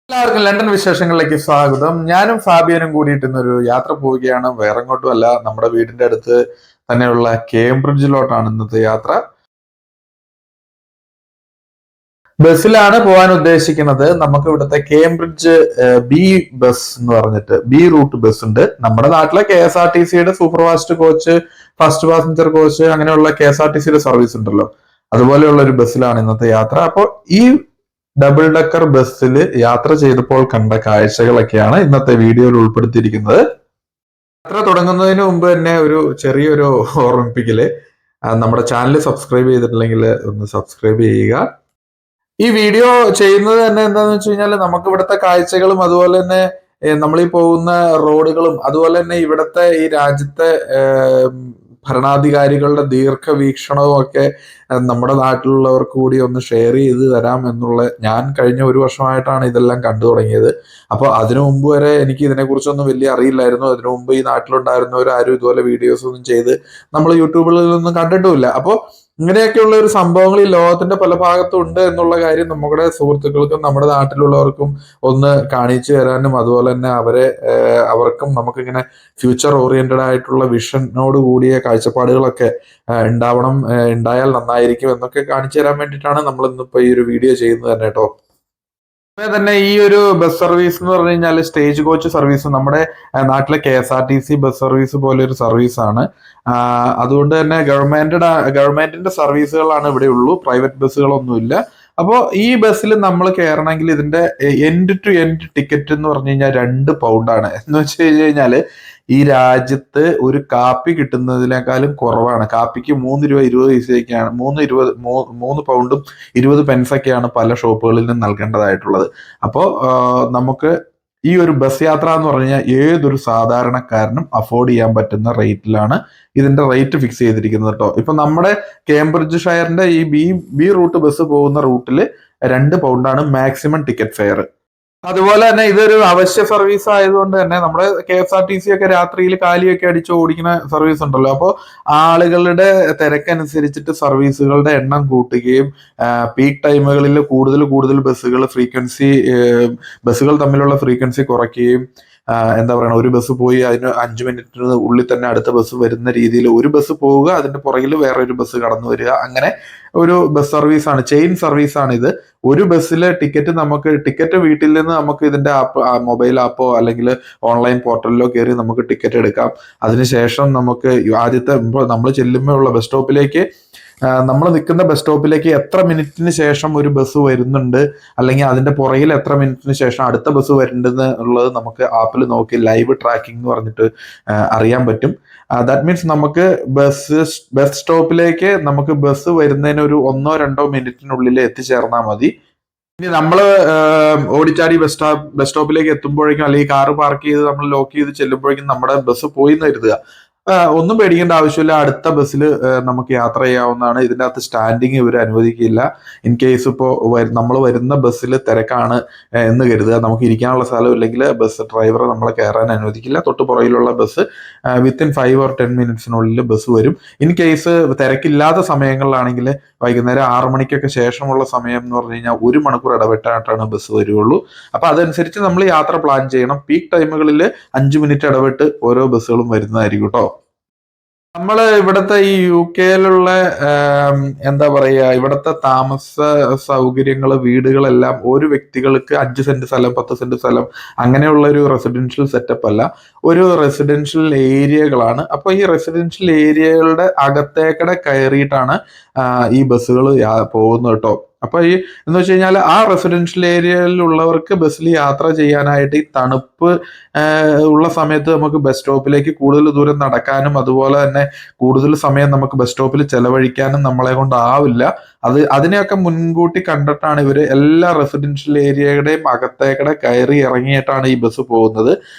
എല്ലാവർക്കും ലണ്ടൻ വിശേഷങ്ങളിലേക്ക് സ്വാഗതം. ഞാനും ഫാബിയനും കൂടിയിട്ട് ഇന്നൊരു യാത്ര പോവുകയാണ്. വേറെ എങ്ങോട്ടും അല്ല, നമ്മുടെ വീടിന്റെ അടുത്ത് തന്നെയുള്ള കേംബ്രിഡ്ജിലോട്ടാണ് ഇന്നത്തെ യാത്ര. ബസ്സിലാണ് പോകാൻ ഉദ്ദേശിക്കുന്നത്. നമുക്ക് ഇവിടുത്തെ കേംബ്രിഡ്ജ് ബി ബസ് എന്ന് പറഞ്ഞിട്ട് ബി റൂട്ട് ബസ് ഉണ്ട്. നമ്മുടെ നാട്ടിലെ KSRTCയുടെ super fast coach, first passenger coach, അങ്ങനെയുള്ള KSRTCയുടെ സർവീസ് ഉണ്ടല്ലോ, അതുപോലെയുള്ള ഒരു ബസ്സിലാണ് ഇന്നത്തെ യാത്ര. അപ്പോൾ ഈ ഡബിൾ ഡക്കർ ബസ്സിൽ യാത്ര ചെയ്തപ്പോൾ കണ്ട കാഴ്ചകളൊക്കെയാണ് ഇന്നത്തെ വീഡിയോയിൽ ഉൾപ്പെടുത്തിയിരിക്കുന്നത്. യാത്ര തുടങ്ങുന്നതിന് മുമ്പ് തന്നെ ഒരു ചെറിയൊരു ഓർമ്മിപ്പിക്കല്, നമ്മുടെ ചാനൽ സബ്സ്ക്രൈബ് ചെയ്തിട്ടില്ലെങ്കിൽ ഒന്ന് സബ്സ്ക്രൈബ് ചെയ്യുക. ഈ വീഡിയോ ചെയ്യുന്നത് തന്നെ എന്താന്ന് വെച്ച് കഴിഞ്ഞാൽ നമുക്ക് ഇവിടുത്തെ കാഴ്ചകളും അതുപോലെ തന്നെ നമ്മളീ പോകുന്ന റോഡുകളും അതുപോലെ തന്നെ ഇവിടുത്തെ ഈ രാജ്യത്തെ ഭരണാധികാരികളുടെ ദീർഘവീക്ഷണവും ഒക്കെ നമ്മുടെ നാട്ടിലുള്ളവർക്ക് കൂടി ഒന്ന് ഷെയർ ചെയ്ത് തരാം എന്നുള്ള, ഞാൻ കഴിഞ്ഞ ഒരു വർഷമായിട്ടാണ് ഇതെല്ലാം കണ്ടു തുടങ്ങിയത്. അപ്പോൾ അതിനു മുമ്പ് വരെ എനിക്ക് ഇതിനെക്കുറിച്ചൊന്നും വലിയ അറിയില്ലായിരുന്നു. അതിനു മുമ്പ് ഈ നാട്ടിലുണ്ടായിരുന്നവരാരും ഇതുപോലെ വീഡിയോസ് ഒന്നും ചെയ്ത് നമ്മൾ യൂട്യൂബിലൊന്നും കണ്ടിട്ടുമില്ല. അപ്പോൾ ഇങ്ങനെയൊക്കെയുള്ള ഒരു സംഭവങ്ങൾ ഈ ലോകത്തിന്റെ പല ഭാഗത്തും ഉണ്ട് എന്നുള്ള കാര്യം നമ്മുടെ സുഹൃത്തുക്കൾക്കും നമ്മുടെ നാട്ടിലുള്ളവർക്കും ഒന്ന് കാണിച്ചു തരാനും അതുപോലെ തന്നെ അവർക്കും നമുക്കിങ്ങനെ ഫ്യൂച്ചർ ഓറിയന്റഡ് ആയിട്ടുള്ള വിഷനോട് കൂടിയ കാഴ്ചപ്പാടുകളൊക്കെ ഉണ്ടായാൽ നന്നായിരിക്കും എന്നൊക്കെ കാണിച്ചു തരാൻ വേണ്ടിയിട്ടാണ് നമ്മൾ ഇന്നിപ്പോ ഈ ഒരു വീഡിയോ ചെയ്യുന്നത് തന്നെ കേട്ടോ. തന്നെ ഈ ഒരു ബസ് സർവീസ് എന്ന് പറഞ്ഞു കഴിഞ്ഞാൽ സ്റ്റേജ് കോച്ച് സർവീസ് നമ്മുടെ നാട്ടിലെ KSRTC ബസ് സർവീസ് പോലെ ഒരു സർവീസാണ്. അതുകൊണ്ട് തന്നെ ഗവൺമെന്റിന്റെ സർവീസുകളാണ് ഇവിടെ ഉള്ളൂ, പ്രൈവറ്റ് ബസ്സുകളൊന്നുമില്ല. അപ്പോൾ ഈ ബസ്സിൽ നമ്മൾ കയറണമെങ്കിൽ ഇതിന്റെ എൻഡ് ടു എൻഡ് ടിക്കറ്റ് എന്ന് പറഞ്ഞു കഴിഞ്ഞാൽ £2 എന്ന് വെച്ച് കഴിഞ്ഞാൽ ഈ രാജ്യത്ത് ഒരു കാപ്പി കിട്ടുന്നതിനേക്കാളും കുറവാണ്. കാപ്പിക്ക് £3.20 £3 പല ഷോപ്പുകളിൽ നിന്ന് നൽകേണ്ടതായിട്ടുള്ളത്. അപ്പോൾ നമുക്ക് ഈ ഒരു ബസ് യാത്ര എന്ന് പറഞ്ഞു കഴിഞ്ഞാൽ ഏതൊരു സാധാരണക്കാരനും അഫോർഡ് ചെയ്യാൻ പറ്റുന്ന റേറ്റിലാണ് ഇതിന്റെ റേറ്റ് ഫിക്സ് ചെയ്തിരിക്കുന്നത് കേട്ടോ. ഇപ്പൊ നമ്മുടെ കേംബ്രിഡ്ജ് ഷയറിന്റെ ഈ ബി റൂട്ട് ബസ് പോകുന്ന റൂട്ടിൽ £2 മാക്സിമം ടിക്കറ്റ് ഫെയർ. അതുപോലെ തന്നെ ഇതൊരു അവശ്യ സർവീസ് ആയതുകൊണ്ട് തന്നെ നമ്മുടെ KSRTC ഒക്കെ രാത്രിയിൽ കാലിയൊക്കെ അടിച്ച് ഓടിക്കുന്ന സർവീസ് ഉണ്ടല്ലോ. അപ്പോൾ ആളുകളുടെ തിരക്കനുസരിച്ചിട്ട് സർവീസുകളുടെ എണ്ണം കൂട്ടുകയും പീക്ക് ടൈമുകളിൽ കൂടുതൽ ബസ്സുകൾ തമ്മിലുള്ള ഫ്രീക്വൻസി കുറയ്ക്കുകയും എന്താ പറയുക, ഒരു ബസ് പോയി അതിന് 5 മിനിറ്റിന് ഉള്ളിൽ തന്നെ അടുത്ത ബസ് വരുന്ന രീതിയിൽ ഒരു ബസ് പോവുക, അതിന്റെ പുറകിൽ വേറൊരു ബസ് കടന്നു വരിക, അങ്ങനെ ഒരു ബസ് സർവീസാണ്, ചെയിൻ സർവീസാണ് ഇത്. ഒരു ബസ്സിലെ ടിക്കറ്റ് വീട്ടിൽ നിന്ന് നമുക്ക് ഇതിന്റെ മൊബൈൽ ആപ്പോ അല്ലെങ്കിൽ ഓൺലൈൻ പോർട്ടലിലോ കയറി നമുക്ക് ടിക്കറ്റ് എടുക്കാം. അതിനുശേഷം നമുക്ക് ആദ്യത്തെ നമ്മൾ ചെല്ലുമ്പോൾ ഉള്ള ബസ് സ്റ്റോപ്പിലേക്ക്, നമ്മൾ നിൽക്കുന്ന ബസ് സ്റ്റോപ്പിലേക്ക് എത്ര മിനിറ്റിന് ശേഷം ഒരു ബസ് വരുന്നുണ്ട് അല്ലെങ്കിൽ അതിന്റെ പുറകിൽ എത്ര മിനിറ്റിന് ശേഷം അടുത്ത ബസ് വരുന്നുണ്ടെന്ന് ഉള്ളത് നമുക്ക് ആപ്പിൽ നോക്കി ലൈവ് ട്രാക്കിംഗ് എന്ന് പറഞ്ഞിട്ട് അറിയാൻ പറ്റും. ദാറ്റ് മീൻസ് നമുക്ക് ബസ് സ്റ്റോപ്പിലേക്ക് നമുക്ക് ബസ് വരുന്നതിന് ഒരു 1-2 മിനിറ്റിനുള്ളിൽ എത്തിച്ചേർന്നാൽ മതി. ഇനി നമ്മൾ ഓടിച്ചാടി ബസ് സ്റ്റോപ്പിലേക്ക് എത്തുമ്പോഴേക്കും അല്ലെങ്കിൽ കാറ് പാർക്ക് ചെയ്ത് നമ്മൾ ലോക്ക് ചെയ്ത് ചെല്ലുമ്പോഴേക്കും നമ്മുടെ ബസ് പോയി എന്ന് കരുതുക. ഒന്നും പേടിക്കേണ്ട ആവശ്യമില്ല, അടുത്ത ബസ്സിൽ നമുക്ക് യാത്ര ചെയ്യാവുന്നതാണ്. ഇതിൻ്റെ അകത്ത് സ്റ്റാൻഡിങ് ഇവർ അനുവദിക്കില്ല. ഇൻ കേസ് ഇപ്പോൾ നമ്മൾ വരുന്ന ബസ്സിൽ തിരക്കാണ് എന്ന് കരുതുക, നമുക്ക് ഇരിക്കാനുള്ള സ്ഥലം ഇല്ലെങ്കിൽ ബസ് ഡ്രൈവറെ നമ്മളെ കയറാൻ അനുവദിക്കില്ല. തൊട്ട് പുറകിലുള്ള ബസ് വിത്തിൻ 5 or 10 മിനിറ്റ്സിനുള്ളിൽ ബസ് വരും. ഇൻ കേസ് തിരക്കില്ലാത്ത സമയങ്ങളിലാണെങ്കിൽ വൈകുന്നേരം 6 മണിക്കൊക്കെ ശേഷമുള്ള സമയം എന്ന് പറഞ്ഞു കഴിഞ്ഞാൽ 1 മണിക്കൂർ ഇടവിട്ടായിട്ടാണ് ബസ് വരുള്ളൂ. അപ്പൊ അതനുസരിച്ച് നമ്മൾ യാത്ര പ്ലാൻ ചെയ്യണം. പീക്ക് ടൈമുകളിൽ 5 മിനിറ്റ് ഇടവിട്ട് ഓരോ ബസ്സുകളും വരുന്നതായിരിക്കും കേട്ടോ. നമ്മള് ഇവിടുത്തെ ഈ UK എന്താ പറയാ, ഇവിടുത്തെ താമസ സൗകര്യങ്ങള്, വീടുകളെല്ലാം ഒരു വ്യക്തികൾക്ക് 5 സെന്റ് സ്ഥലം, 10 സെന്റ് സ്ഥലം അങ്ങനെയുള്ള ഒരു റെസിഡൻഷ്യൽ സെറ്റപ്പ് അല്ല, ഒരു റെസിഡൻഷ്യൽ ഏരിയകളാണ്. അപ്പൊ ഈ റെസിഡൻഷ്യൽ ഏരിയകളുടെ അകത്തേക്കടെ കയറിയിട്ടാണ് ഈ ബസ്സുകൾ പോകുന്നത് കേട്ടോ. അപ്പൊ എന്ന് വെച്ച് കഴിഞ്ഞാൽ ആ റെസിഡൻഷ്യൽ ഏരിയയിലുള്ളവർക്ക് ബസ്സിൽ യാത്ര ചെയ്യാനായിട്ട് ഈ തണുപ്പ് ഉള്ള സമയത്ത് നമുക്ക് ബസ് സ്റ്റോപ്പിലേക്ക് കൂടുതൽ ദൂരം നടക്കാനും അതുപോലെ തന്നെ കൂടുതൽ സമയം നമുക്ക് ബസ് സ്റ്റോപ്പിൽ ചെലവഴിക്കാനും നമ്മളെ കൊണ്ടാവില്ല. അതിനെയൊക്കെ മുൻകൂട്ടി കണ്ടിട്ടാണ് ഇവര് എല്ലാ റെസിഡൻഷ്യൽ ഏരിയയുടെയും അകത്തേക്കടെ കയറി ഇറങ്ങിയിട്ടാണ് ഈ ബസ് പോകുന്നത്.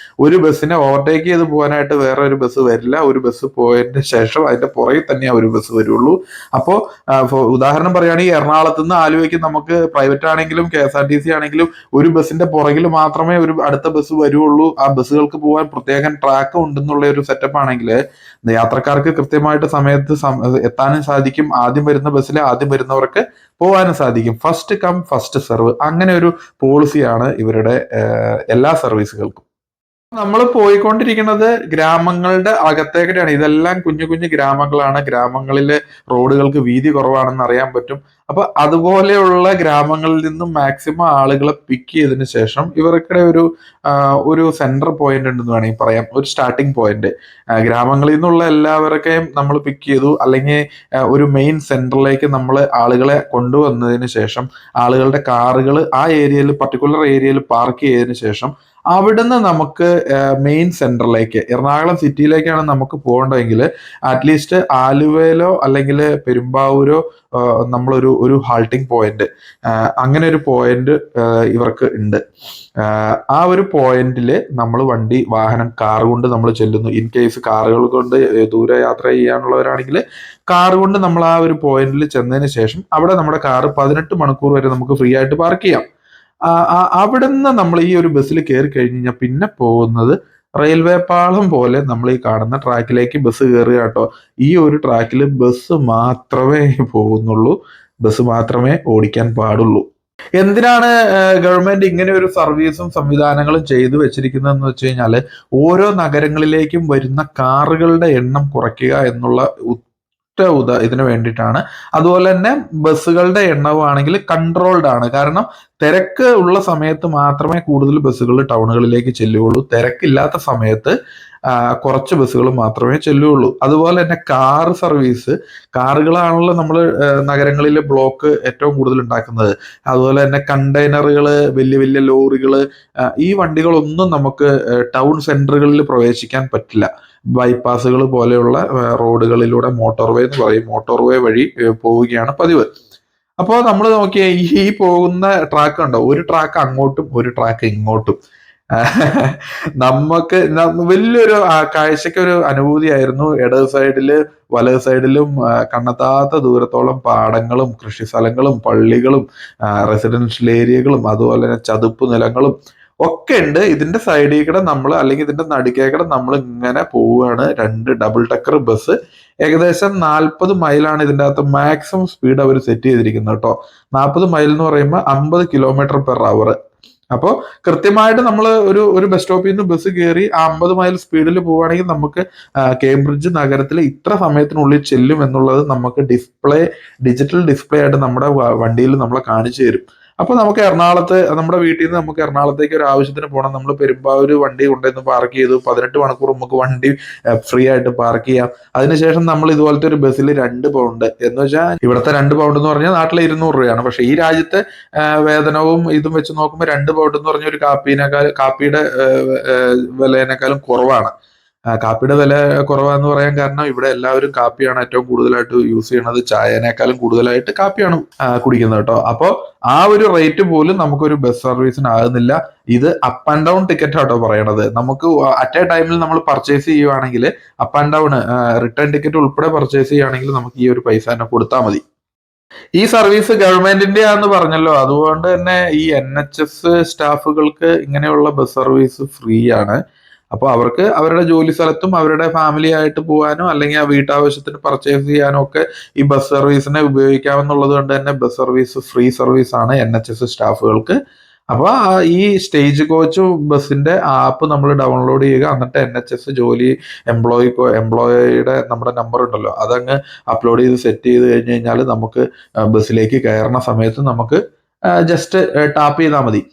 ഒരു ബസ്സിനെ ഓവർടേക്ക് ചെയ്ത് പോകാനായിട്ട് വേറെ ഒരു ബസ് വരില്ല. ഒരു ബസ് പോയതിന് ശേഷം അതിന്റെ പുറകിൽ തന്നെ ഒരു ബസ് വരുള്ളൂ. അപ്പോൾ ഉദാഹരണം പറയുകയാണെങ്കിൽ എറണാകുളത്ത് നിന്ന് ആലുവ ആലോചിക്കും, നമുക്ക് പ്രൈവറ്റ് ആണെങ്കിലും KSRTC ആണെങ്കിലും ഒരു ബസ്സിന്റെ പുറകിൽ മാത്രമേ ഒരു അടുത്ത ബസ് വരുള്ളൂ, ആ ബസ്സുകൾക്ക് പോകാൻ പ്രത്യേകം ട്രാക്ക് ഉണ്ടെന്നുള്ള ഒരു സെറ്റപ്പ് ആണെങ്കിൽ യാത്രക്കാർക്ക് കൃത്യമായിട്ട് സമയത്ത് എത്താനും സാധിക്കും. ആദ്യം വരുന്ന ബസ്സിൽ ആദ്യം വരുന്നവർക്ക് പോകാനും സാധിക്കും. ഫസ്റ്റ് കം ഫസ്റ്റ് സെർവ്, അങ്ങനെ ഒരു പോളിസിയാണ് ഇവരുടെ എല്ലാ സർവീസുകൾക്കും. നമ്മൾ പോയിക്കൊണ്ടിരിക്കുന്നത് ഗ്രാമങ്ങളുടെ അകത്തേക്കാണ്. ഇതെല്ലാം കുഞ്ഞു കുഞ്ഞു ഗ്രാമങ്ങളാണ്. ഗ്രാമങ്ങളിലെ റോഡുകൾക്ക് വീതി കുറവാണെന്ന് അറിയാൻ പറ്റും. അപ്പൊ അതുപോലെയുള്ള ഗ്രാമങ്ങളിൽ നിന്നും മാക്സിമം ആളുകളെ പിക്ക് ചെയ്തതിനു ശേഷം ഇവർക്കിടെ ഒരു സെന്റർ പോയിന്റ് ഉണ്ടെന്ന് വേണമെങ്കിൽ പറയാം, ഒരു സ്റ്റാർട്ടിംഗ് പോയിന്റ്. ഗ്രാമങ്ങളിൽ നിന്നുള്ള എല്ലാവരെയും നമ്മൾ പിക്ക് ചെയ്തു, അല്ലെങ്കിൽ ഒരു മെയിൻ സെന്ററിലേക്ക് നമ്മൾ ആളുകളെ കൊണ്ടുവന്നതിന് ശേഷം ആളുകളുടെ കാറുകൾ ആ ഏരിയയിൽ, പർട്ടിക്കുലർ ഏരിയയിൽ പാർക്ക് ചെയ്തതിനു ശേഷം അവിടുന്ന് നമുക്ക് മെയിൻ സെന്ററിലേക്ക്, എറണാകുളം സിറ്റിയിലേക്കാണ് നമുക്ക് പോകേണ്ടതെങ്കിൽ അറ്റ്ലീസ്റ്റ് ആലുവയിലോ അല്ലെങ്കിൽ പെരുമ്പാവൂരോ നമ്മളൊരു ഹാൾട്ടിംഗ് പോയിന്റ്, അങ്ങനെ ഒരു പോയിന്റ് ഇവർക്ക് ഉണ്ട്. ആ ഒരു പോയിന്റിൽ നമ്മൾ വാഹനം കാർ കൊണ്ട് നമ്മൾ ചെല്ലുന്നു. ഇൻ കേസ് കാറുകൾ കൊണ്ട് ദൂരെ യാത്ര ചെയ്യാനുള്ളവരാണെങ്കിൽ കാർ കൊണ്ട് നമ്മൾ ആ ഒരു പോയിന്റിൽ ചെന്നതിന് ശേഷം അവിടെ നമ്മുടെ കാറ് 18 മണിക്കൂർ വരെ നമുക്ക് ഫ്രീ ആയിട്ട് പാർക്ക് ചെയ്യാം. അവിടുന്ന് നമ്മൾ ഈ ഒരു ബസ്സിൽ കയറി കഴിഞ്ഞ് കഴിഞ്ഞാൽ പിന്നെ പോകുന്നത് റെയിൽവേ പാളം പോലെ നമ്മൾ ഈ കാണുന്ന ട്രാക്കിലേക്ക് ബസ് കയറുക കേട്ടോ. ഈ ഒരു ട്രാക്കിൽ ബസ് മാത്രമേ പോകുന്നുള്ളൂ, ബസ് മാത്രമേ ഓടിക്കാൻ പാടുള്ളൂ. എന്തിനാണ് ഗവൺമെന്റ് ഇങ്ങനെ ഒരു സർവീസും സംവിധാനങ്ങളും ചെയ്തു വെച്ചിരിക്കുന്നതെന്ന് വെച്ച് കഴിഞ്ഞാൽ ഓരോ നഗരങ്ങളിലേക്കും വരുന്ന കാറുകളുടെ എണ്ണം കുറയ്ക്കുക എന്നുള്ള ഇതിനു വേണ്ടിയിട്ടാണ്. അതുപോലെ തന്നെ ബസ്സുകളുടെ എണ്ണമാണെങ്കിൽ കൺട്രോൾഡ് ആണ്. കാരണം തിരക്ക് ഉള്ള സമയത്ത് മാത്രമേ കൂടുതൽ ബസ്സുകൾ ടൗണുകളിലേക്ക് ചെല്ലുകയുള്ളൂ, തിരക്കില്ലാത്ത സമയത്ത് കുറച്ച് ബസ്സുകൾ മാത്രമേ ചെല്ലുകയുള്ളൂ. അതുപോലെ തന്നെ കാർ സർവീസ്, കാറുകളാണല്ലോ നമ്മൾ നഗരങ്ങളിലെ ബ്ലോക്ക് ഏറ്റവും കൂടുതൽ ഉണ്ടാക്കുന്നത്. അതുപോലെ തന്നെ കണ്ടെയ്നറുകൾ, വലിയ വലിയ ലോറികൾ, ഈ വണ്ടികളൊന്നും നമുക്ക് ടൗൺ സെന്ററുകളിൽ പ്രവേശിക്കാൻ പറ്റില്ല. ബൈപ്പാസുകൾ പോലെയുള്ള റോഡുകളിലൂടെ മോട്ടോർവേ എന്ന് പറയും, മോട്ടോർവേ വഴി പോവുകയാണ് പതിവ്. അപ്പോൾ നമ്മൾ നോക്കിയേ, ഈ പോകുന്ന ട്രാക്ക് ഉണ്ടോ, ഒരു ട്രാക്ക് അങ്ങോട്ടും ഒരു ട്രാക്ക് ഇങ്ങോട്ടും. നമുക്ക് വലിയൊരു കാഴ്ചയ്ക്ക് ഒരു അനുഭൂതിയായിരുന്നു. ഇടത് സൈഡില് വലത് സൈഡിലും കണ്ണെത്താത്ത ദൂരത്തോളം പാടങ്ങളും കൃഷി സ്ഥലങ്ങളും പള്ളികളും റെസിഡൻഷ്യൽ ഏരിയകളും അതുപോലെ തന്നെ ചതുപ്പ് നിലങ്ങളും ഒക്കെ ഉണ്ട്. ഇതിന്റെ സൈഡിൽ കൂടെ നമ്മൾ, അല്ലെങ്കിൽ ഇതിന്റെ നടുക്കേക്കടെ നമ്മൾ ഇങ്ങനെ പോവുകയാണ്. 2 ഡബിൾ ഡെക്കർ ബസ്. ഏകദേശം 40 മൈലാണ് ഇതിൻ്റെ അകത്ത് മാക്സിമം സ്പീഡ് അവർ സെറ്റ് ചെയ്തിരിക്കുന്നത് കേട്ടോ. 40 മൈൽ എന്ന് പറയുമ്പോൾ 50 km/h. അപ്പോൾ കൃത്യമായിട്ട് നമ്മൾ ഒരു ബസ് സ്റ്റോപ്പിൽ നിന്ന് ബസ് കയറി 50 മൈൽ സ്പീഡിൽ പോവുകയാണെങ്കിൽ നമുക്ക് കേംബ്രിഡ്ജ് നഗരത്തിൽ ഇത്ര സമയത്തിനുള്ളിൽ ചെല്ലും എന്നുള്ളത് നമുക്ക് ഡിജിറ്റൽ ഡിസ്പ്ലേ ആയിട്ട് നമ്മുടെ വണ്ടിയിൽ നമ്മളെ കാണിച്ചു തരും. അപ്പൊ നമുക്ക് എറണാകുളത്ത്, നമ്മുടെ വീട്ടിൽ നിന്ന് നമുക്ക് എറണാകുളത്തേക്ക് ഒരു ആവശ്യത്തിന് പോകണം, നമ്മൾ പെരുമ്പാവൂർ വണ്ടി കൊണ്ടുവന്ന് പാർക്ക് ചെയ്തു, 18 മണിക്കൂർ നമുക്ക് വണ്ടി ഫ്രീ ആയിട്ട് പാർക്ക് ചെയ്യാം. അതിനുശേഷം നമ്മൾ ഇതുപോലത്തെ ഒരു ബസ്സിൽ 2 പൗണ്ട് എന്ന് വെച്ചാൽ ഇവിടുത്തെ 2 പൗണ്ട് എന്ന് പറഞ്ഞാൽ നാട്ടിലെ 200 രൂപയാണ്. പക്ഷെ ഈ രാജ്യത്തെ വേതനവും ഇതും വെച്ച് നോക്കുമ്പോൾ 2 പൗണ്ട് എന്ന് പറഞ്ഞ ഒരു കാപ്പിയുടെ വിലയേക്കാളും കുറവാണ്. കാപ്പിയുടെ വില കുറവാന്ന് പറയാൻ കാരണം ഇവിടെ എല്ലാവരും കാപ്പിയാണ് ഏറ്റവും കൂടുതലായിട്ട് യൂസ് ചെയ്യണത്. ചായനേക്കാളും കൂടുതലായിട്ട് കാപ്പിയാണ് കുടിക്കുന്നത് കേട്ടോ. അപ്പോൾ ആ ഒരു റേറ്റ് പോലും നമുക്കൊരു ബസ് സർവീസിന് ആകുന്നില്ല. ഇത് അപ്പ് ആൻഡ് ഡൗൺ ടിക്കറ്റ് ആട്ടോ പറയണത്. നമുക്ക് അറ്റ് എ ടൈമിൽ നമ്മൾ പർച്ചേസ് ചെയ്യുവാണെങ്കിൽ up and down return ticket ഉൾപ്പെടെ പർച്ചേസ് ചെയ്യുകയാണെങ്കിൽ നമുക്ക് ഈ ഒരു പൈസ തന്നെ കൊടുത്താൽ മതി. ഈ സർവീസ് ഗവൺമെന്റിന്റെ ആണെന്ന് പറഞ്ഞല്ലോ, അതുകൊണ്ട് തന്നെ ഈ NHS സ്റ്റാഫുകൾക്ക് ഇങ്ങനെയുള്ള ബസ് സർവീസ് ഫ്രീ ആണ്. അപ്പോൾ അവർക്ക് അവരുടെ ജോലി സ്ഥലത്തും അവരുടെ ഫാമിലി ആയിട്ട് പോകാനോ അല്ലെങ്കിൽ ആ വീട്ടാവശ്യത്തിന് പർച്ചേസ് ചെയ്യാനോ ഒക്കെ ഈ ബസ് സർവീസിനെ ഉപയോഗിക്കാമെന്നുള്ളത് കൊണ്ട് തന്നെ ബസ് സർവീസ് ഫ്രീ സർവീസ് ആണ് NHS സ്റ്റാഫുകൾക്ക്. അപ്പോൾ ഈ സ്റ്റേജ് കോച്ച് ബസ്സിന്റെ ആപ്പ് നമ്മൾ ഡൗൺലോഡ് ചെയ്യുക, എന്നിട്ട് NHS ജോലി എംപ്ലോയിയുടെ നമ്മുടെ നമ്പർ ഉണ്ടല്ലോ അതങ്ങ് അപ്ലോഡ് ചെയ്ത് സെറ്റ് ചെയ്ത് കഴിഞ്ഞ് കഴിഞ്ഞാൽ നമുക്ക് ബസ്സിലേക്ക് കയറുന്ന സമയത്ത് നമുക്ക് ജസ്റ്റ് ടാപ്പ് ചെയ്താൽ മതി.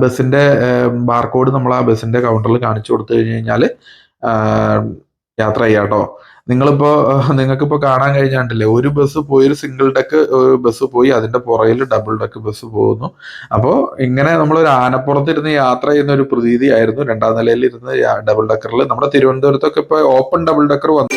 ബസ്സിന്റെ ബാർകോഡ് നമ്മൾ ആ ബസ്സിന്റെ കൗണ്ടറിൽ കാണിച്ചു കൊടുത്തു കഴിഞ്ഞ് കഴിഞ്ഞാൽ യാത്ര ചെയ്യാം കേട്ടോ. നിങ്ങൾക്കിപ്പോ കാണാൻ കഴിഞ്ഞാണ്ടില്ലേ, ഒരു ബസ് പോയി, ഒരു സിംഗിൾ ഡെക്ക് ബസ് പോയി, അതിന്റെ പുറകിൽ ഡബിൾ ഡെക്ക് ബസ് പോകുന്നു. അപ്പോൾ ഇങ്ങനെ നമ്മളൊരു ആനപ്പുറത്തിരുന്ന് യാത്ര ചെയ്യുന്ന ഒരു പ്രതീതി ആയിരുന്നു. 2ാം നിലയിൽ ഇരുന്ന് ഡബിൾ ഡെക്കറിൽ. നമ്മുടെ തിരുവനന്തപുരത്തൊക്കെ ഇപ്പൊ ഓപ്പൺ ഡബിൾ ഡെക്കർ വന്നു.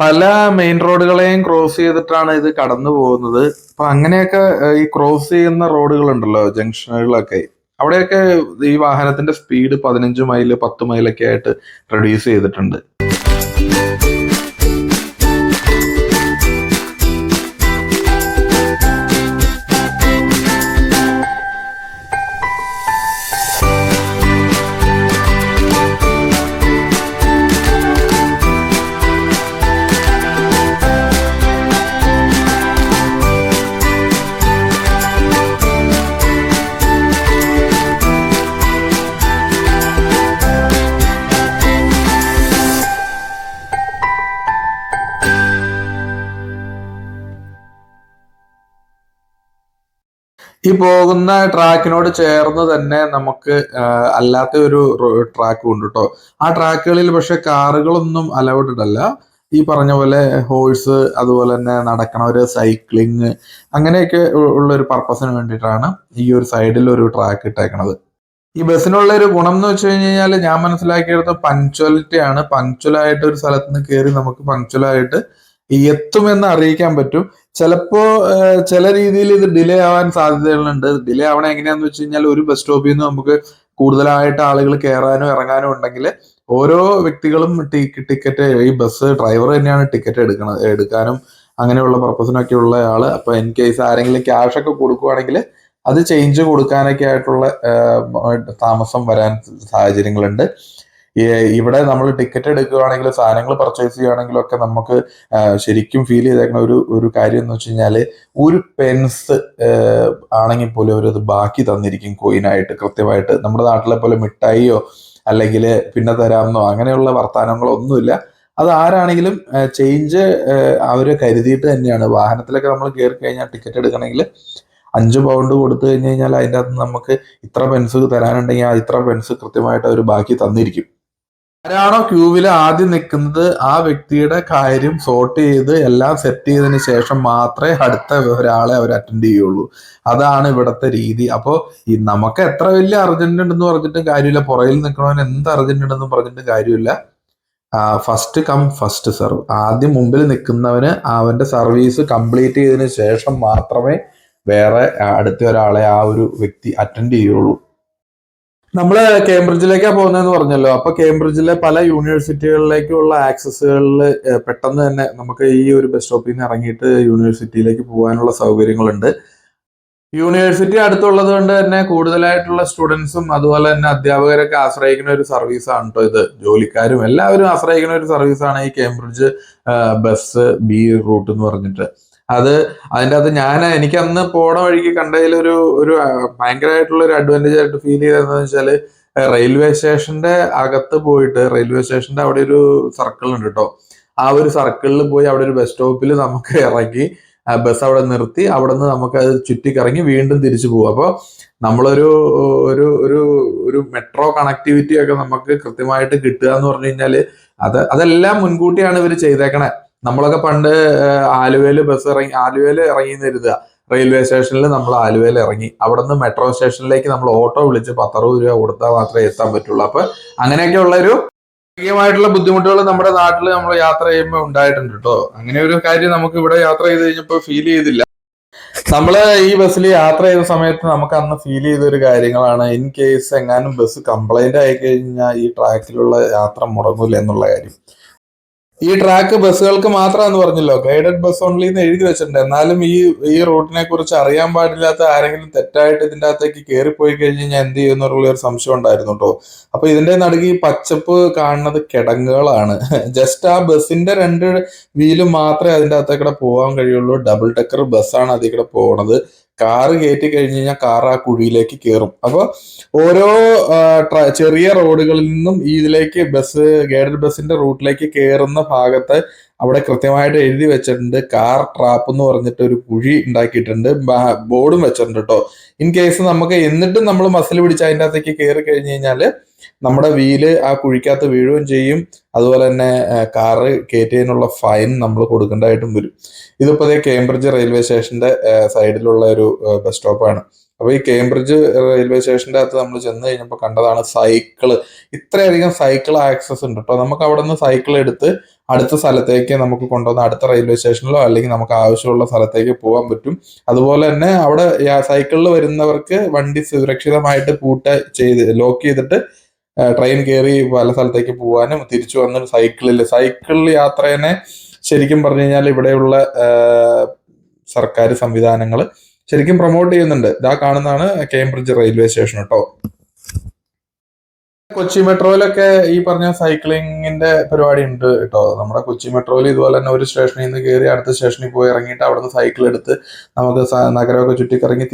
പല മെയിൻ റോഡുകളെയും ക്രോസ് ചെയ്തിട്ടാണ് ഇത് കടന്നു പോകുന്നത്. അപ്പൊ അങ്ങനെയൊക്കെ ഈ ക്രോസ് ചെയ്യുന്ന റോഡുകളുണ്ടല്ലോ, ജംഗ്ഷനുകളൊക്കെ, അവിടെയൊക്കെ ഈ വാഹനത്തിന്റെ സ്പീഡ് 15 മൈൽ 10 മൈലൊക്കെ ആയിട്ട് റെഡ്യൂസ് ചെയ്തിട്ടുണ്ട്. ഈ പോകുന്ന ട്രാക്കിനോട് ചേർന്ന് തന്നെ നമുക്ക് അല്ലാത്ത ഒരു ട്രാക്ക് ഉണ്ട് കേട്ടോ. ആ ട്രാക്കുകളിൽ പക്ഷെ കാറുകളൊന്നും അലൗഡ് അല്ല. ഈ പറഞ്ഞ പോലെ ഹോഴ്സ്, അതുപോലെ തന്നെ നടക്കണവര്, സൈക്ലിങ്, അങ്ങനെയൊക്കെ ഉള്ള ഒരു പർപ്പസിന് വേണ്ടിയിട്ടാണ് ഈ ഒരു സൈഡിൽ ഒരു ട്രാക്ക് ഇട്ടേക്കണത്. ഈ ബസ്സിനുള്ള ഒരു ഗുണം എന്ന് വെച്ച് കഴിഞ്ഞാൽ ഞാൻ മനസ്സിലാക്കിയെടുത്ത പങ്ക്ച്വാലിറ്റി ആണ്. പങ്ക്ച്വലായിട്ട് ഒരു സ്ഥലത്ത് നിന്ന് കയറി നമുക്ക് പങ്ക്ച്വലായിട്ട് എത്തുമെന്ന് അറിയിക്കാൻ പറ്റും. ചിലപ്പോ ചില രീതിയിൽ ഇത് ഡിലേ ആവാൻ സാധ്യതകളുണ്ട്. ഡിലേ ആവണ എങ്ങനെയാന്ന് വെച്ച് കഴിഞ്ഞാൽ ഒരു ബസ് സ്റ്റോപ്പിൽ നിന്ന് നമുക്ക് കൂടുതലായിട്ട് ആളുകൾ കയറാനും ഇറങ്ങാനും ഉണ്ടെങ്കിൽ ഓരോ വ്യക്തികളും ടിക്കറ്റ്, ഈ ബസ് ഡ്രൈവർ തന്നെയാണ് ടിക്കറ്റ് എടുക്കാനും അങ്ങനെയുള്ള പർപ്പസിനൊക്കെ ഉള്ള ആള്. അപ്പൊ ഇൻ കേസ് ആരെങ്കിലും ക്യാഷ് ഒക്കെ കൊടുക്കുവാണെങ്കിൽ അത് ചേഞ്ച് കൊടുക്കാനൊക്കെ ആയിട്ടുള്ള താമസം വരാൻ സാഹചര്യങ്ങളുണ്ട്. ഇവിടെ നമ്മൾ ടിക്കറ്റ് എടുക്കുകയാണെങ്കിൽ, സാധനങ്ങൾ പർച്ചേസ് ചെയ്യുകയാണെങ്കിലും ഒക്കെ നമുക്ക് ശരിക്കും ഫീൽ ചെയ്തേക്കുന്ന ഒരു കാര്യം എന്ന് വെച്ച് കഴിഞ്ഞാല്, ഒരു പെൻസ് ആണെങ്കിൽ പോലും അവരത് ബാക്കി തന്നിരിക്കും കോയിനായിട്ട് കൃത്യമായിട്ട്. നമ്മുടെ നാട്ടിലെ പോലെ മിഠായിയോ അല്ലെങ്കിൽ പിന്നെ തരാമെന്നോ അങ്ങനെയുള്ള വർത്തമാനങ്ങളോ ഒന്നുമില്ല. അത് ആരാണെങ്കിലും ചേഞ്ച് അവര് കരുതിയിട്ട് തന്നെയാണ്. വാഹനത്തിലൊക്കെ നമ്മൾ കയറി കഴിഞ്ഞാൽ ടിക്കറ്റ് എടുക്കണമെങ്കിൽ 5 പൗണ്ട് കൊടുത്തു കഴിഞ്ഞ് കഴിഞ്ഞാൽ അതിൻ്റെ അകത്ത് നമുക്ക് ഇത്ര പെൻസ് തരാനുണ്ടെങ്കിൽ ആ ഇത്ര പെൻസ് കൃത്യമായിട്ട് അവർ ബാക്കി തന്നിരിക്കും. ആരാണോ ക്യൂവിൽ ആദ്യം നിൽക്കുന്നത് ആ വ്യക്തിയുടെ കാര്യം സോർട്ട് ചെയ്ത് എല്ലാം സെറ്റ് ചെയ്തതിന് ശേഷം മാത്രമേ അടുത്ത ഒരാളെ അവർ അറ്റൻഡ് ചെയ്യുള്ളൂ. അതാണ് ഇവിടുത്തെ രീതി. അപ്പോൾ ഈ നമുക്ക് എത്ര വലിയ അർജന്റ് ഉണ്ടെന്ന് പറഞ്ഞിട്ട് കാര്യമില്ല, പുറകിൽ നിൽക്കണവൻ എന്ത് അർജന്റ് ഉണ്ടെന്ന് പറഞ്ഞിട്ട് കാര്യമില്ല. First come first serve. ആദ്യം മുമ്പിൽ നിൽക്കുന്നവന് അവന്റെ സർവീസ് കംപ്ലീറ്റ് ചെയ്തതിന് ശേഷം മാത്രമേ വേറെ അടുത്ത ഒരാളെ ആ ഒരു വ്യക്തി അറ്റൻഡ് ചെയ്യുള്ളൂ. നമ്മള് കേംബ്രിഡ്ജിലേക്കാണ് പോകുന്നതെന്ന് പറഞ്ഞല്ലോ. അപ്പൊ കേംബ്രിഡ്ജിലെ പല യൂണിവേഴ്സിറ്റികളിലേക്കുള്ള ആക്സസുകളിൽ പെട്ടെന്ന് തന്നെ നമുക്ക് ഈ ഒരു ബസ് സ്റ്റോപ്പിൽ നിന്ന് ഇറങ്ങിയിട്ട് യൂണിവേഴ്സിറ്റിയിലേക്ക് പോകാനുള്ള സൗകര്യങ്ങളുണ്ട്. യൂണിവേഴ്സിറ്റി അടുത്തുള്ളത് കൊണ്ട് തന്നെ കൂടുതലായിട്ടുള്ള സ്റ്റുഡൻസും അതുപോലെ തന്നെ അധ്യാപകരൊക്കെ ആശ്രയിക്കുന്ന ഒരു സർവീസാണ് കേട്ടോ ഇത്. ജോലിക്കാരും എല്ലാവരും ആശ്രയിക്കുന്ന ഒരു സർവീസാണ് ഈ കേംബ്രിഡ്ജ് ബസ് ബി റൂട്ട് എന്ന് പറഞ്ഞിട്ട്. അതിൻ്റെ അകത്ത് എനിക്ക് അന്ന് പോണ വഴിക്ക് കണ്ടതിൽ ഒരു ഭയങ്കരമായിട്ടുള്ള ഒരു അഡ്വാൻറ്റേജ് ആയിട്ട് ഫീൽ ചെയ്തതെന്ന് വെച്ചാൽ, റെയിൽവേ സ്റ്റേഷന്റെ അകത്ത് പോയിട്ട്, റെയിൽവേ സ്റ്റേഷന്റെ അവിടെ ഒരു സർക്കിൾ ഉണ്ട് കേട്ടോ. ആ ഒരു സർക്കിളിൽ പോയി അവിടെ ഒരു ബസ് സ്റ്റോപ്പിൽ നമുക്ക് ഇറങ്ങി ബസ് അവിടെ നിർത്തി അവിടെ നിന്ന് നമുക്ക് അത് ചുറ്റിക്കറങ്ങി വീണ്ടും തിരിച്ചു പോകും. അപ്പോൾ നമ്മളൊരു ഒരു ഒരു ഒരു മെട്രോ കണക്ടിവിറ്റി ഒക്കെ നമുക്ക് കൃത്യമായിട്ട് കിട്ടുക എന്ന് പറഞ്ഞു കഴിഞ്ഞാല് അതെല്ലാം മുൻകൂട്ടിയാണ് ഇവർ ചെയ്തേക്കണേ. നമ്മളൊക്കെ പണ്ട് ആലുവയിൽ ഇറങ്ങി കരുതുക, റെയിൽവേ സ്റ്റേഷനിൽ നമ്മൾ ആലുവയിൽ ഇറങ്ങി അവിടെ നിന്ന് മെട്രോ സ്റ്റേഷനിലേക്ക് നമ്മൾ ഓട്ടോ വിളിച്ച് 10-60 രൂപ കൊടുത്താൽ മാത്രമേ എത്താൻ പറ്റുള്ളൂ. അപ്പൊ അങ്ങനെയൊക്കെയുള്ളൊരു ായിട്ടുള്ള ബുദ്ധിമുട്ടുകൾ നമ്മുടെ നാട്ടിൽ നമ്മൾ യാത്ര ചെയ്യുമ്പോൾ ഉണ്ടായിട്ടുണ്ട് കേട്ടോ. അങ്ങനെ ഒരു കാര്യം നമുക്ക് ഇവിടെ യാത്ര ചെയ്ത് കഴിഞ്ഞപ്പോൾ ഫീൽ ചെയ്തില്ല. നമ്മള് ഈ ബസ്സിൽ യാത്ര ചെയ്ത സമയത്ത് നമുക്ക് അന്ന് ഫീൽ ചെയ്ത ഒരു കാര്യങ്ങളാണ്, ഇൻ കേസ് എങ്ങാനും ബസ് കംപ്ലൈന്റ് ആയി കഴിഞ്ഞാൽ ഈ ട്രാക്കിലുള്ള യാത്ര മുടങ്ങൂല എന്നുള്ള കാര്യം. ഈ ട്രാക്ക് ബസ്സുകൾക്ക് മാത്രമാണെന്ന് പറഞ്ഞല്ലോ, ഗൈഡഡ് ബസ് ഓൺലി എന്ന് എഴുതി വെച്ചിട്ടുണ്ട്. എന്നാലും ഈ റൂട്ടിനെ കുറിച്ച് അറിയാൻ പാടില്ലാത്ത ആരെങ്കിലും തെറ്റായിട്ട് ഇതിന്റെ അകത്തേക്ക് കയറിപ്പോയി കഴിഞ്ഞ് കഴിഞ്ഞാൽ എന്ത് ചെയ്യുന്നുള്ള ഒരു സംശയം ഉണ്ടായിരുന്നു കേട്ടോ. അപ്പൊ ഇതിന്റെ നടുക്ക് ഈ പച്ചപ്പ് കാണുന്നത് കിടങ്ങുകളാണ്. ജസ്റ്റ് ആ ബസ്സിന്റെ 2 വീലും മാത്രമേ അതിന്റെ അകത്തേക്കൂടെ പോകാൻ കഴിയുള്ളൂ. ഡബിൾ ഡെക്കർ ബസ്സാണ് അതിൽ കൂടെ പോകണത്. കാറ് കയറ്റി കഴിഞ്ഞ് കഴിഞ്ഞാൽ കാർ ആ കുഴിയിലേക്ക് കയറും. അപ്പോൾ ഓരോ ചെറിയ റോഡുകളിൽ നിന്നും ഇതിലേക്ക് ഗൈഡഡ് ബസ്സിന്റെ റൂട്ടിലേക്ക് കയറുന്ന ഭാഗത്ത് അവിടെ കൃത്യമായിട്ട് എഴുതി വെച്ചിട്ടുണ്ട്, കാർ ട്രാപ്പ് എന്ന് പറഞ്ഞിട്ട് ഒരു കുഴി ഉണ്ടാക്കിയിട്ടുണ്ട്, ബോർഡും വെച്ചിട്ടുണ്ട് കേട്ടോ. ഇൻ കേസ് നമുക്ക് എന്നിട്ടും നമ്മൾ മസിൽ പിടിച്ച് അതിൻ്റെ അകത്തേക്ക് കയറി കഴിഞ്ഞ് കഴിഞ്ഞാൽ നമ്മുടെ വീല് ആ കുഴിക്കകത്ത് വീഴുകയും ചെയ്യും. അതുപോലെ തന്നെ കാറ് കയറ്റിയതിനുള്ള ഫൈൻ നമ്മൾ കൊടുക്കേണ്ടതായിട്ടും വരും. ഇതിപ്പോ കേംബ്രിഡ്ജ് റെയിൽവേ സ്റ്റേഷന്റെ സൈഡിലുള്ള ഒരു ബസ് സ്റ്റോപ്പാണ്. അപ്പൊ ഈ കേംബ്രിഡ്ജ് റെയിൽവേ സ്റ്റേഷന്റെ അകത്ത് നമ്മൾ ചെന്ന് കഴിഞ്ഞപ്പോൾ കണ്ടതാണ് സൈക്കിള്. ഇത്രയധികം സൈക്കിൾ ആക്സസ് ഉണ്ട് കേട്ടോ. നമുക്ക് അവിടെ നിന്ന് സൈക്കിൾ എടുത്ത് അടുത്ത സ്ഥലത്തേക്ക് നമുക്ക് കൊണ്ടുവന്ന് അടുത്ത റെയിൽവേ സ്റ്റേഷനിലോ അല്ലെങ്കിൽ നമുക്ക് ആവശ്യമുള്ള സ്ഥലത്തേക്ക് പോകാൻ പറ്റും. അതുപോലെ തന്നെ അവിടെ സൈക്കിളിൽ വരുന്നവർക്ക് വണ്ടി സുരക്ഷിതമായിട്ട് ലോക്ക് ചെയ്തിട്ട് ട്രെയിൻ കയറി പല സ്ഥലത്തേക്ക് പോകാനും തിരിച്ചു വന്ന് സൈക്കിളിൽ യാത്രേനെ ശരിക്കും പറഞ്ഞു കഴിഞ്ഞാൽ ഇവിടെയുള്ള സർക്കാർ സംവിധാനങ്ങൾ ശരിക്കും പ്രൊമോട്ട് ചെയ്യുന്നുണ്ട്. ഇതാ കാണുന്നതാണ് കേംബ്രിഡ്ജ് റെയിൽവേ സ്റ്റേഷൻ കേട്ടോ. കൊച്ചി മെട്രോയിലൊക്കെ ഈ പറഞ്ഞ സൈക്ലിങ്ങിന്റെ പരിപാടി ഉണ്ട് കേട്ടോ. നമ്മുടെ കൊച്ചി മെട്രോയിൽ ഇതുപോലെ തന്നെ ഒരു സ്റ്റേഷനിൽ നിന്ന് കയറി അടുത്ത സ്റ്റേഷനിൽ പോയി ഇറങ്ങിയിട്ട് അവിടുന്ന് സൈക്കിൾ എടുത്ത് നമുക്ക് നഗരമൊക്കെ ചുറ്റിക്കറങ്ങി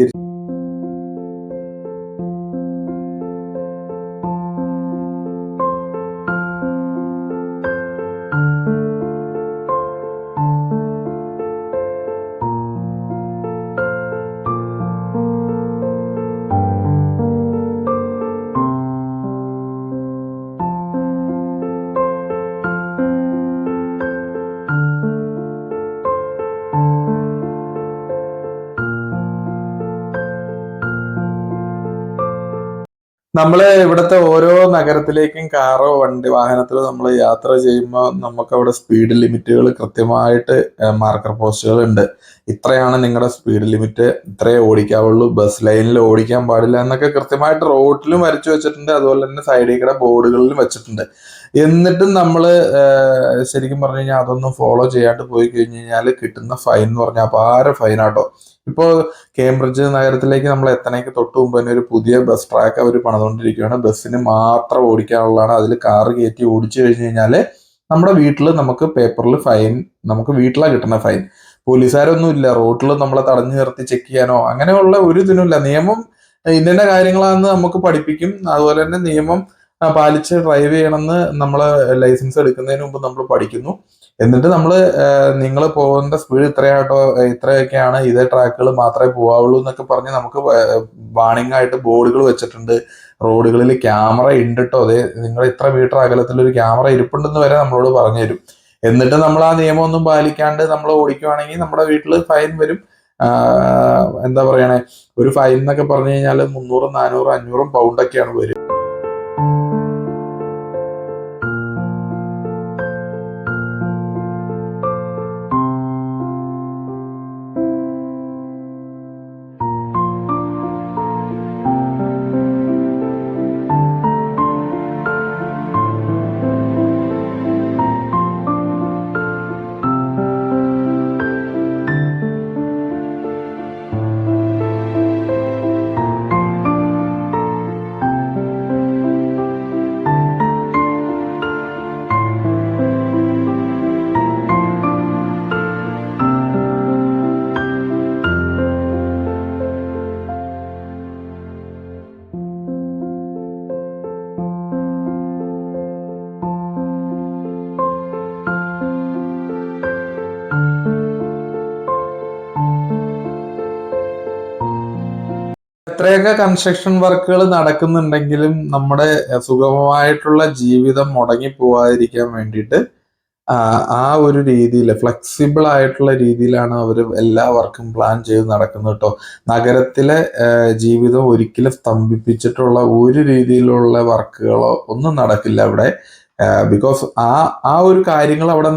നമ്മള് ഇവിടുത്തെ ഓരോ നഗരത്തിലേക്കും കാറോ വാഹനത്തിലോ നമ്മൾ യാത്ര ചെയ്യുമ്പോൾ നമുക്ക് അവിടെ സ്പീഡ് ലിമിറ്റുകൾ കൃത്യമായിട്ട് മാർക്കർ പോസ്റ്റുകൾ ഉണ്ട്. ഇത്രയാണ് നിങ്ങളുടെ സ്പീഡ് ലിമിറ്റ്, ഇത്രയേ ഓടിക്കാവുള്ളൂ, ബസ് ലൈനിൽ ഓടിക്കാൻ പാടില്ല എന്നൊക്കെ കൃത്യമായിട്ട് റോഡിലും വരച്ചു വെച്ചിട്ടുണ്ട്. അതുപോലെ തന്നെ സൈഡിൽ കൂടെ ബോർഡുകളിലും വെച്ചിട്ടുണ്ട്. എന്നിട്ടും നമ്മൾ ശരിക്കും പറഞ്ഞു കഴിഞ്ഞാൽ അതൊന്നും ഫോളോ ചെയ്യാണ്ട് പോയി കഴിഞ്ഞ് കഴിഞ്ഞാൽ കിട്ടുന്ന ഫൈൻ എന്ന് പറഞ്ഞാൽ അപാര ഫൈനാട്ടോ. ഇപ്പോൾ കേംബ്രിഡ്ജ് നഗരത്തിലേക്ക് നമ്മൾ എത്തണേക്ക് തൊട്ട് മുമ്പ് തന്നെ ഒരു പുതിയ ബസ് ട്രാക്ക് അവർ പണിതുകൊണ്ടിരിക്കുകയാണ്. ബസ്സിന് മാത്രം ഓടിക്കാനുള്ളതാണ്. അതിൽ കാറ് കയറ്റി ഓടിച്ചു കഴിഞ്ഞ് കഴിഞ്ഞാൽ നമ്മുടെ വീട്ടിൽ നമുക്ക് പേപ്പറിൽ ഫൈൻ, നമുക്ക് വീട്ടിലാണ് കിട്ടുന്ന ഫൈൻ. പോലീസുകാരൊന്നും ഇല്ല റോഡിൽ നമ്മളെ തടഞ്ഞു നിർത്തി ചെക്ക് ചെയ്യാനോ അങ്ങനെയുള്ള ഒരു ഇതിനുമില്ല. നിയമം ഇന്ന കാര്യങ്ങളാണെന്ന് നമുക്ക് പഠിപ്പിക്കും. അതുപോലെ തന്നെ നിയമം പാലിച്ച് ഡ്രൈവ് ചെയ്യണമെന്ന് നമ്മള് ലൈസൻസ് എടുക്കുന്നതിന് മുമ്പ് നമ്മൾ പഠിക്കുന്നു. എന്നിട്ട് നമ്മൾ നിങ്ങൾ പോകേണ്ട സ്പീഡ് ഇത്രയാട്ടോ, ഇത്രയൊക്കെയാണ്, ഇതേ ട്രാക്കുകൾ മാത്രമേ പോകാവുള്ളൂ എന്നൊക്കെ പറഞ്ഞ് നമുക്ക് വാണിംഗ് ആയിട്ട് ബോർഡുകൾ വെച്ചിട്ടുണ്ട്. റോഡുകളിൽ ക്യാമറ ഉണ്ട് കേട്ടോ. അതെ, നിങ്ങൾ ഇത്ര മീറ്റർ അകലത്തിൽ ഒരു ക്യാമറ ഇരിപ്പുണ്ടെന്ന് വരെ നമ്മളോട് പറഞ്ഞു തരും. എന്നിട്ട് നമ്മൾ ആ നിയമം ഒന്നും പാലിക്കാണ്ട് നമ്മൾ ഓടിക്കുവാണെങ്കിൽ നമ്മുടെ വീട്ടിൽ ഫൈൻ വരും. എന്താ പറയണേ, ഒരു ഫൈൻ എന്നൊക്കെ പറഞ്ഞു കഴിഞ്ഞാൽ 300, 400, 500 പൗണ്ടൊക്കെയാണ് വരും. എത്രയൊക്കെ കൺസ്ട്രക്ഷൻ വർക്കുകൾ നടക്കുന്നുണ്ടെങ്കിലും നമ്മുടെ സുഗമമായിട്ടുള്ള ജീവിതം മുടങ്ങി പോവാതിരിക്കാൻ വേണ്ടിയിട്ട് ആ ഒരു രീതിയിൽ ഫ്ലെക്സിബിൾ ആയിട്ടുള്ള രീതിയിലാണ് അവർ എല്ലാ വർക്കും പ്ലാൻ ചെയ്ത് നടക്കുന്നത് കേട്ടോ. നഗരത്തിലെ ജീവിതം ഒരിക്കലും സ്തംഭിപ്പിച്ചിട്ടുള്ള ഒരു രീതിയിലുള്ള വർക്കുകളോ ഒന്നും നടക്കില്ല അവിടെ. ബിക്കോസ് ആ ഒരു കാര്യങ്ങൾ അവിടെ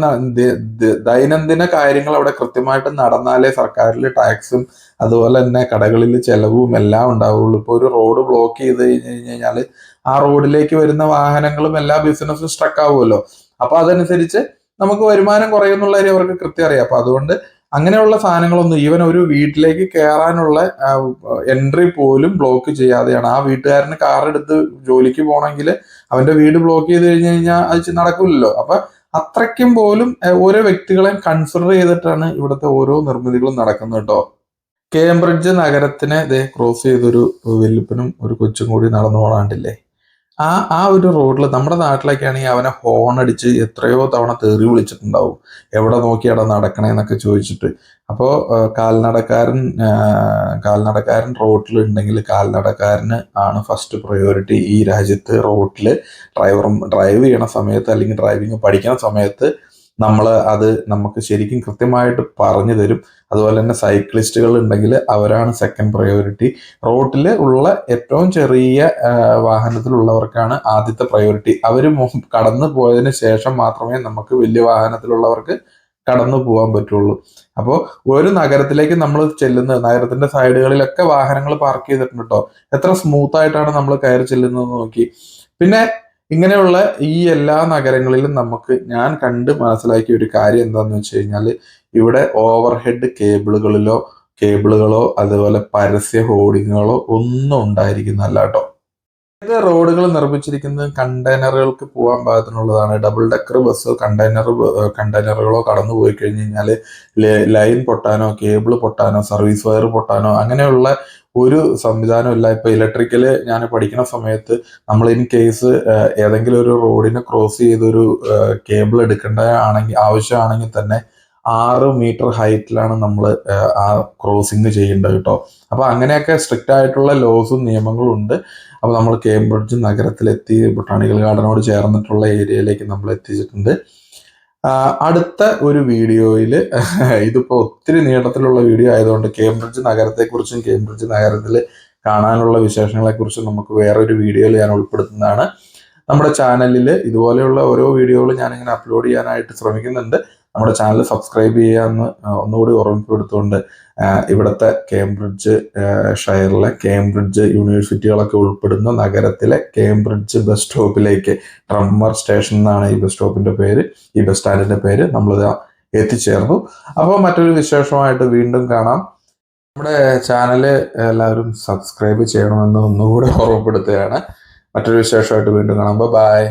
ദൈനംദിന കാര്യങ്ങൾ അവിടെ കൃത്യമായിട്ട് നടന്നാലേ സർക്കാരിൽ ടാക്സും അതുപോലെ തന്നെ കടകളിൽ ചെലവും എല്ലാം ഉണ്ടാവുള്ളൂ. ഇപ്പോൾ ഒരു റോഡ് ബ്ലോക്ക് ചെയ്ത് കഴിഞ്ഞ് കഴിഞ്ഞാൽ ആ റോഡിലേക്ക് വരുന്ന വാഹനങ്ങളും എല്ലാ ബിസിനസ്സും സ്ട്രക്ക് ആവുമല്ലോ. അപ്പൊ അതനുസരിച്ച് നമുക്ക് വരുമാനം കുറയുന്നുള്ള കാര്യം അവർക്ക് കൃത്യം അറിയാം. അപ്പൊ അതുകൊണ്ട് അങ്ങനെയുള്ള സാധനങ്ങളൊന്നും ഈവൻ ഒരു വീട്ടിലേക്ക് കയറാനുള്ള എൻട്രി പോലും ബ്ലോക്ക് ചെയ്യാതെയാണ്. ആ വീട്ടുകാരന് കാർ എടുത്ത് ജോലിക്ക് പോകണമെങ്കിൽ അവന്റെ വീട് ബ്ലോക്ക് ചെയ്ത് കഴിഞ്ഞ് കഴിഞ്ഞാൽ അത് നടക്കില്ലല്ലോ. അപ്പൊ അത്രയ്ക്കും പോലും ഓരോ വ്യക്തികളെയും കൺസിഡർ ചെയ്തിട്ടാണ് ഇവിടുത്തെ ഓരോ നിർമ്മിതികളും നടക്കുന്നത് കേട്ടോ. കേംബ്രിഡ്ജ് നഗരത്തിനെ ക്രോസ് ചെയ്തൊരു വല്യപ്പനും ഒരു കൊച്ചും കൂടി നടന്നു പോകാണ്ടില്ലേ. ആ ഒരു റോഡിൽ നമ്മുടെ നാട്ടിലൊക്കെ ആണെങ്കിൽ അവനെ ഹോൺ അടിച്ച് എത്രയോ തവണ തെറി വിളിച്ചിട്ടുണ്ടാവും, എവിടെ നോക്കിയാടാ നടക്കണേന്നൊക്കെ ചോദിച്ചിട്ട്. അപ്പോൾ കാൽനടക്കാരൻ റോഡിലുണ്ടെങ്കിൽ കാൽനടക്കാരന് ആണ് ഫസ്റ്റ് പ്രയോറിറ്റി ഈ രാജ്യത്ത്. റോഡിൽ ഡ്രൈവ് ചെയ്യണ സമയത്ത് അല്ലെങ്കിൽ ഡ്രൈവിംഗ് പഠിക്കുന്ന സമയത്ത് നമ്മൾ അത് നമുക്ക് ശരിക്കും കൃത്യമായിട്ട് പറഞ്ഞു തരും. അതുപോലെ തന്നെ സൈക്ലിസ്റ്റുകൾ ഉണ്ടെങ്കിൽ അവരാണ് സെക്കൻഡ് പ്രയോറിറ്റി. റോട്ടിൽ ഉള്ള ഏറ്റവും ചെറിയ വാഹനത്തിലുള്ളവർക്കാണ് ആദ്യത്തെ പ്രയോറിറ്റി. അവർ കടന്നു പോയതിന് ശേഷം മാത്രമേ നമുക്ക് വലിയ വാഹനത്തിലുള്ളവർക്ക് കടന്നു പോകാൻ പറ്റുള്ളൂ. അപ്പോൾ ഒരു നഗരത്തിലേക്ക് നമ്മൾ ചെല്ലുന്നത്, നഗരത്തിന്റെ സൈഡുകളിലൊക്കെ വാഹനങ്ങൾ പാർക്ക് ചെയ്തിട്ടുണ്ട് കേട്ടോ. എത്ര സ്മൂത്ത് ആയിട്ടാണ് നമ്മൾ കയറി ചെല്ലുന്നത് നോക്കി. പിന്നെ ഇങ്ങനെയുള്ള ഈ എല്ലാ നഗരങ്ങളിലും ഞാൻ കണ്ട് മനസ്സിലാക്കിയ ഒരു കാര്യം എന്താന്ന് വെച്ച് കഴിഞ്ഞാൽ, ഇവിടെ ഓവർ ഹെഡ് കേബിളുകളോ അതുപോലെ പരസ്യ ഹോർഡിങ്ങുകളോ ഒന്നും ഉണ്ടായിരിക്കുന്നതല്ല കേട്ടോ. ഇത് റോഡുകൾ നിർമ്മിച്ചിരിക്കുന്നത് കണ്ടെയ്നറുകൾക്ക് പോകാൻ പാകത്തിനുള്ളതാണ്. ഡബിൾ ഡെക്കർ ബസ് കണ്ടെയ്നറുകളോ കടന്നു പോയി കഴിഞ്ഞ് കഴിഞ്ഞാൽ ലൈൻ പൊട്ടാനോ കേബിൾ പൊട്ടാനോ സർവീസ് വയർ പൊട്ടാനോ അങ്ങനെയുള്ള ഒരു സംവിധാനം ഇല്ല. ഇപ്പൊ ഇലക്ട്രിക്കല് ഞാൻ പഠിക്കുന്ന സമയത്ത് നമ്മൾ ഇൻ കേസ് ഏതെങ്കിലും ഒരു റോഡിനെ ക്രോസ് ചെയ്തൊരു കേബിൾ എടുക്കേണ്ട ആവശ്യമാണെങ്കിൽ തന്നെ 6 മീറ്റർ ഹൈറ്റിലാണ് നമ്മൾ ആ ക്രോസിങ് ചെയ്യേണ്ടത് കേട്ടോ. അപ്പൊ അങ്ങനെയൊക്കെ സ്ട്രിക്റ്റ് ആയിട്ടുള്ള ലോസും നിയമങ്ങളും ഉണ്ട്. അപ്പൊ നമ്മൾ കേംബ്രിഡ്ജ് നഗരത്തിലെത്തി, ബൊട്ടാണിക്കൽ ഗാർഡനോട് ചേർന്നിട്ടുള്ള ഏരിയയിലേക്ക് നമ്മൾ എത്തിച്ചിട്ടുണ്ട്. അടുത്ത ഒരു വീഡിയോയിൽ ഇതിപ്പോ ഒത്തിരി നീളത്തിലുള്ള വീഡിയോ ആയതുകൊണ്ട് കേംബ്രിഡ്ജ് നഗരത്തെക്കുറിച്ചും കേംബ്രിഡ്ജ് നഗരത്തിൽ കാണാനുള്ള വിശേഷങ്ങളെക്കുറിച്ചും നമുക്ക് വേറൊരു വീഡിയോയിൽ ഞാൻ ഉൾപ്പെടുത്തുന്നതാണ്. നമ്മുടെ ചാനലിൽ ഇതുപോലെയുള്ള ഓരോ വീഡിയോകൾ ഞാനിങ്ങനെ അപ്ലോഡ് ചെയ്യാനായിട്ട് ശ്രമിക്കുന്നുണ്ട്. നമ്മുടെ ചാനൽ സബ്സ്ക്രൈബ് ചെയ്യാമെന്ന് ഒന്നുകൂടി ഓർമ്മപ്പെടുത്തുകൊണ്ട് ഇവിടുത്തെ കേംബ്രിഡ്ജ് ഷെയറിലെ കേംബ്രിഡ്ജ് യൂണിവേഴ്സിറ്റികളൊക്കെ ഉൾപ്പെടുന്ന നഗരത്തിലെ കേംബ്രിഡ്ജ് ബസ് സ്റ്റോപ്പിലേക്ക്, ട്രമ്മർ സ്റ്റേഷൻ എന്നാണ് ഈ ബസ് സ്റ്റോപ്പിന്റെ പേര്, ഈ ബസ് സ്റ്റാൻഡിന്റെ പേര്, നമ്മളിത് എത്തിച്ചേർന്നു. അപ്പോൾ മറ്റൊരു വിശേഷമായിട്ട് വീണ്ടും കാണാം. നമ്മുടെ ചാനല് എല്ലാവരും സബ്സ്ക്രൈബ് ചെയ്യണമെന്ന് ഒന്നുകൂടി ഓർമ്മപ്പെടുത്തുകയാണ്. മറ്റൊരു വിശേഷമായിട്ട് വീണ്ടും കാണാം. ബൈ.